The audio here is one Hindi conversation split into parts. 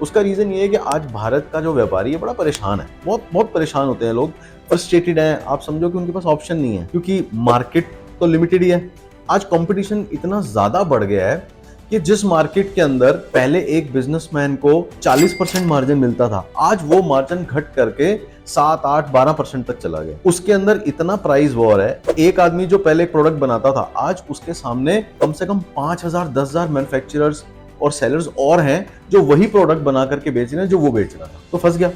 उसका रीजन ये है कि आज भारत का जो व्यापारी है बड़ा परेशान है, बहुत बहुत परेशान होते हैं लोग, फ्रस्ट्रेटेड हैं। आप समझो कि उनके पास ऑप्शन नहीं है क्योंकि मार्केट तो लिमिटेड ही है। आज कंपटीशन इतना ज्यादा बढ़ गया है कि जिस मार्केट के अंदर पहले एक बिजनेसमैन को 40% मार्जिन मिलता था, आज वो मार्जिन घट करके 7, 8, 12% तक चला गया। उसके अंदर इतना प्राइस वॉर है। एक आदमी जो पहले एक प्रोडक्ट बनाता था, आज उसके सामने कम से कम 5,000, 10,000 मैन्युफैक्चरर्स और सेलर्स और हैं जो वही प्रोडक्ट बना करके बेच रहे हैं जो वो बेच रहा था। तो फंस गया।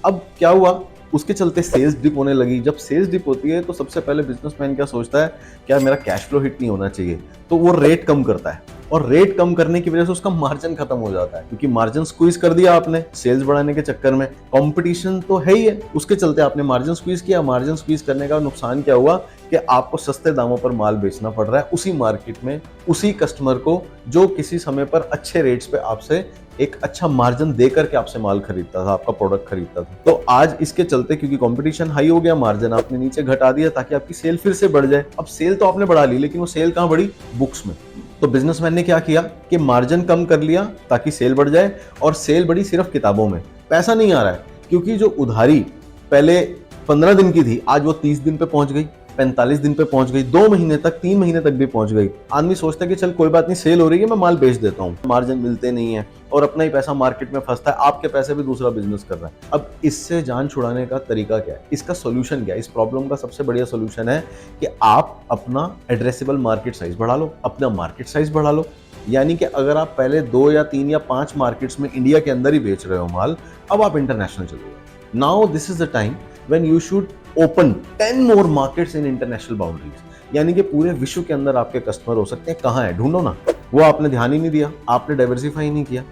अब क्या हुआ, उसके चलते सेल्स डिप होने लगी। जब सेल्स डिप होती है तो सबसे पहले बिजनेसमैन क्या सोचता है, क्या मेरा कैश फ्लो हिट नहीं होना चाहिए, तो वो रेट कम करता है और रेट कम करने की वजह से उसका मार्जिन खत्म हो जाता है क्योंकि मार्जिन स्क्वीज कर दिया आपने सेल्स बढ़ाने के चक्कर में। कंपटीशन तो है ही है, उसके चलते आपने मार्जिन स्क्वीज किया। मार्जिन स्क्वीज करने का नुकसान क्या हुआ कि आपको सस्ते दामों पर माल बेचना पड़ रहा है उसी मार्केट में, उसी कस्टमर को जो किसी समय पर अच्छे रेट्स पे आपसे एक अच्छा मार्जिन देकर के आपसे माल खरीदता था, आपका प्रोडक्ट खरीदता था। तो आज इसके चलते क्योंकि कंपटीशन हाई हो गया, मार्जिन आपने नीचे घटा दिया ताकि आपकी सेल फिर से बढ़ जाए। अब सेल तो आपने बढ़ा ली, लेकिन वो सेल कहां बढ़ी, बुक्स में। तो बिजनेसमैन ने क्या किया कि मार्जिन कम कर लिया ताकि सेल बढ़ जाए, और सेल बढ़ी सिर्फ किताबों में, पैसा नहीं आ रहा है क्योंकि जो उधारी पहले 15 दिन की थी आज वो 30 दिन पे पहुंच गई, 45 दिन पे पहुंच गई, 2 महीने तक, 3 महीने तक भी पहुंच गई। आदमी सोचता है कि चल कोई बात नहीं, सेल हो रही है, मैं माल बेच देता हूं, मार्जिन मिलते नहीं है और अपना ही पैसा मार्केट में फंसता है, आपके पैसे भी दूसरा बिजनेस कर रहा है। अब इससे जान छुड़ाने का तरीका क्या है, इसका सोल्यूशन क्या है? इस प्रॉब्लम का सबसे बढ़िया सोल्यूशन है कि आप अपना एड्रेसेबल मार्केट साइज बढ़ा लो, अपना मार्केट साइज बढ़ा लो। यानी कि अगर आप पहले 2 या 3 या 5 मार्केट्स में इंडिया के अंदर ही बेच रहे हो माल, अब आप इंटरनेशनल चलोगे। Now this is the time when you should open 10 more markets in international boundaries. यानी कि पूरे विश्व के अंदर आपके कस्टमर हो सकते हैं, कहां है ढूंढो ना। वो आपने ध्यान ही नहीं दिया, आपने डाइवर्सिफाई नहीं किया।